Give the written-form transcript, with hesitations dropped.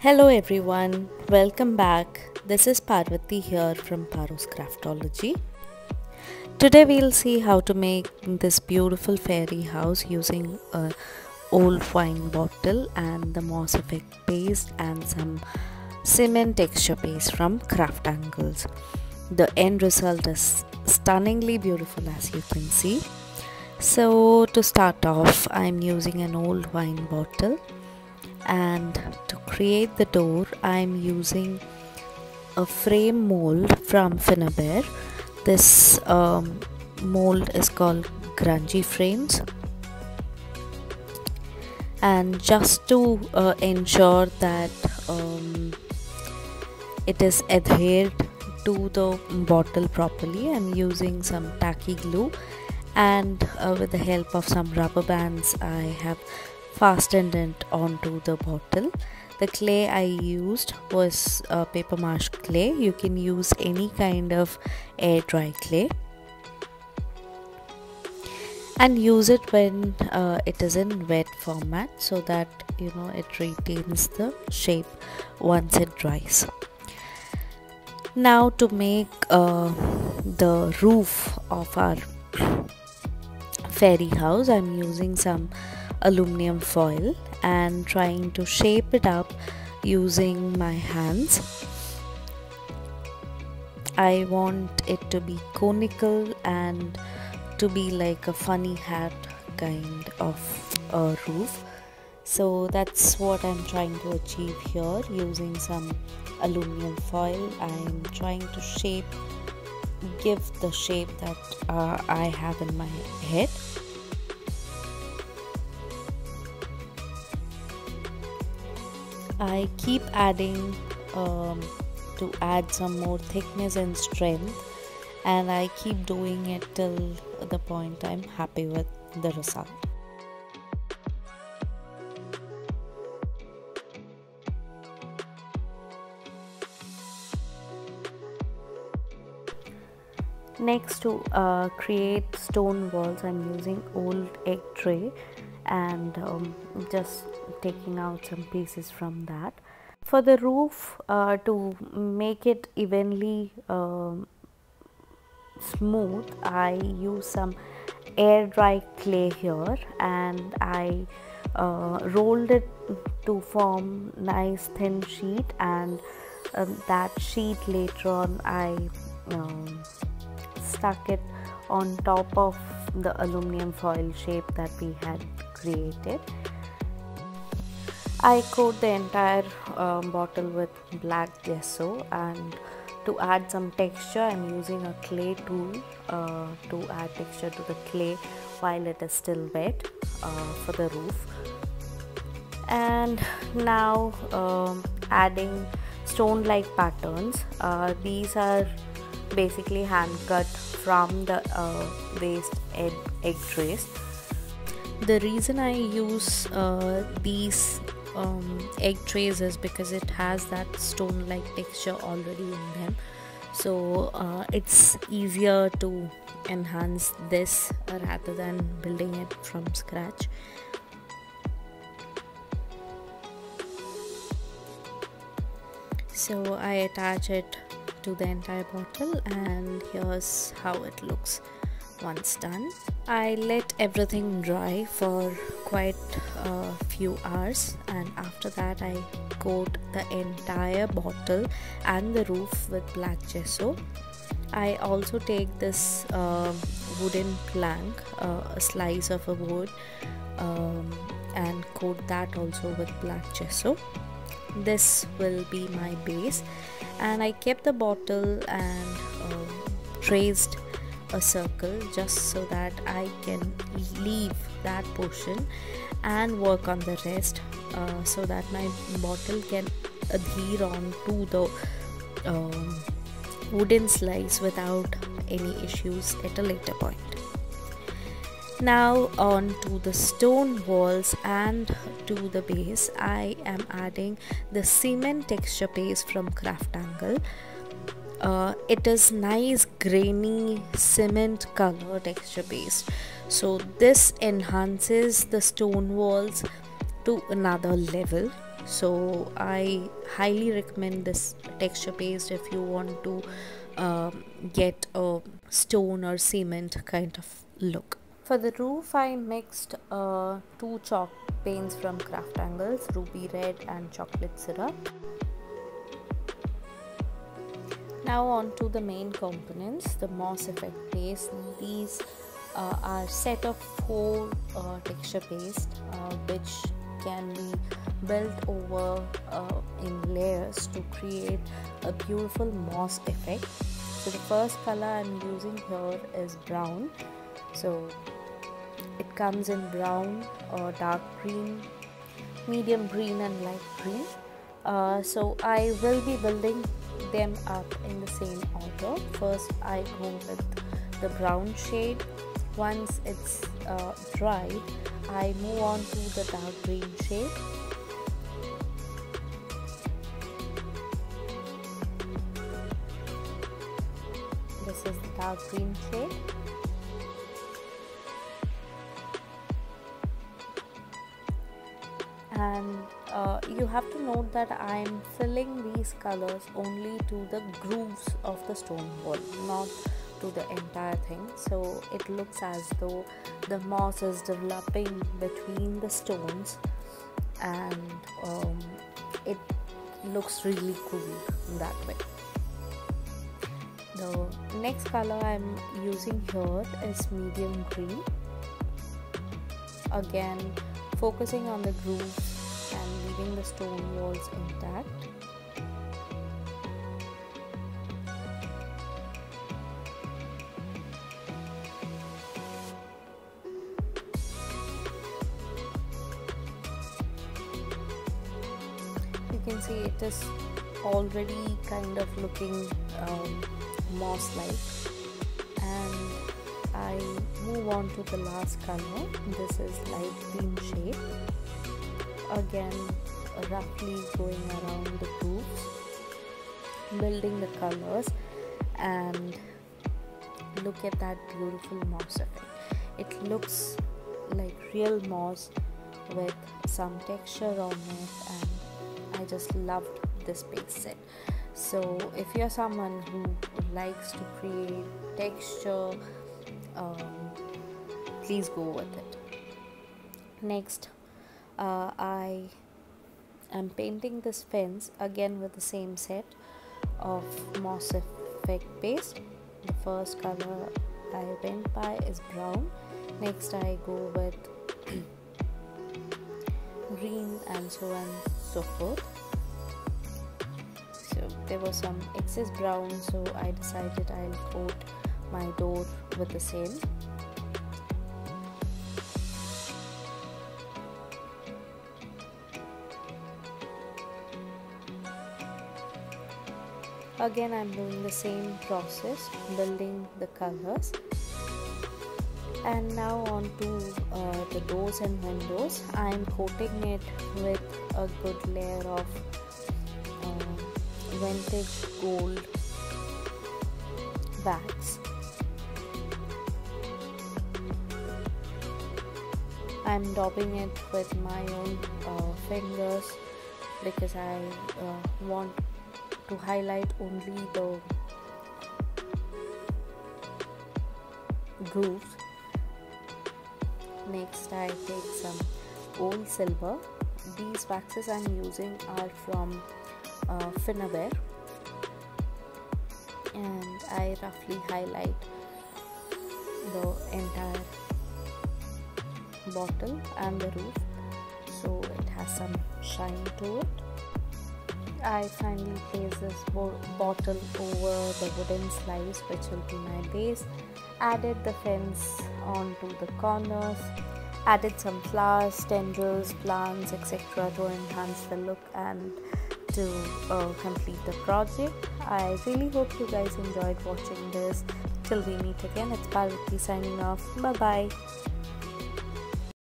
Hello everyone, welcome back. This is Parvati here from Paru's Craftology. Today we'll see how to make this beautiful fairy house using a old wine bottle and the moss effect paste and some cement texture paste from CrafTangles. The end result is stunningly beautiful, as you can see. So to start off, I'm using an old wine bottle, and to create the door I'm using a frame mold from Finnabair. This mold is called Grungy frames, and just to ensure that it is adhered to the bottle properly, I'm using some tacky glue, and with the help of some rubber bands I have fastened it onto the bottle. The clay I used was paper mache clay. You can use any kind of air dry clay and use it when it is in wet format, so that it retains the shape once it dries. Now to make the roof of our fairy house, I'm using some aluminum foil and trying to shape it up using my hands. I want it to be conical and to be like a funny hat kind of a roof. So that's what I'm trying to achieve here using some aluminum foil. I'm trying to give the shape that I have in my head. I keep adding to add some more thickness and strength, and I keep doing it till the point I'm happy with the result. Next, to create stone walls, I'm using old egg tray and just taking out some pieces from that. For the roof, to make it evenly smooth, I use some air dry clay here, and I rolled it to form nice thin sheet, and that sheet later on I stuck it on top of the aluminum foil shape that we had created. I coat the entire bottle with black gesso, and to add some texture I'm using a clay tool to add texture to the clay while it is still wet for the roof. And now adding stone like patterns. These are basically hand cut from the waste egg trays. The reason I use these egg trays is because it has that stone like texture already in them, so it's easier to enhance this rather than building it from scratch. So I attach it to the entire bottle, and here's how it looks once done. I let everything dry for quite a few hours, and after that I coat the entire bottle and the roof with black gesso. I also take this wooden plank, a slice of a wood, and coat that also with black gesso. This will be my base, and I kept the bottle and traced a circle just so that I can leave that portion and work on the rest, so that my bottle can adhere on to the wooden slice without any issues at a later point. Now on to the stone walls and to the base, I am adding the cement texture paste from CrafTangle. It is nice grainy cement color texture paste, so this enhances the stone walls to another level. So I highly recommend this texture paste if you want to get a stone or cement kind of look. For the roof, I mixed 2 chalk paints from CrafTangles, Ruby Red and Chocolate Syrup. Now on to the main components, the moss effect paste. These are set of 4 texture paste which can be built over in layers to create a beautiful moss effect. So the first color I'm using here is brown. So it comes in brown, dark green, medium green and light green. So I will be building them up in the same order. First I go with the brown shade. Once it's dried, I move on to the dark green shade. This is the dark green shade. And you have to note that I am filling these colors only to the grooves of the stone wall, not to the entire thing. So it looks as though the moss is developing between the stones, and it looks really cool that way. The next color I'm using here is medium green. Again, focusing on the grooves and leaving the stone walls intact. You can see it is already kind of looking moss-like, and I move on to the last color. This is light green shade. Again, roughly going around the grooves, building the colors, and look at that beautiful moss effect. It looks like real moss with some texture on it, and I just loved this base set. So if you're someone who likes to create texture, please go with it. Next, I am painting this fence again with the same set of moss effect paste. The first color I went by is brown. Next I go with green, and so on and so forth. So there was some excess brown, so I decided I'll coat my door with the same. Again, I'm doing the same process, building the colors. And now on to the doors and windows. I'm coating it with a good layer of vintage gold wax. I'm daubing it with my own fingers because I want to highlight only the grooves. Next I take some old silver. These waxes I'm using are from Finnabair, and I roughly highlight the entire bottle and the roof so it has some shine to it. I finally place this bottle over the wooden slice, which will be my base. Added the fence onto the corners, added some flowers, tendrils, plants, etc. to enhance the look and to complete the project. I really hope you guys enjoyed watching this. Till we meet again, it's Parvati signing off. Bye bye.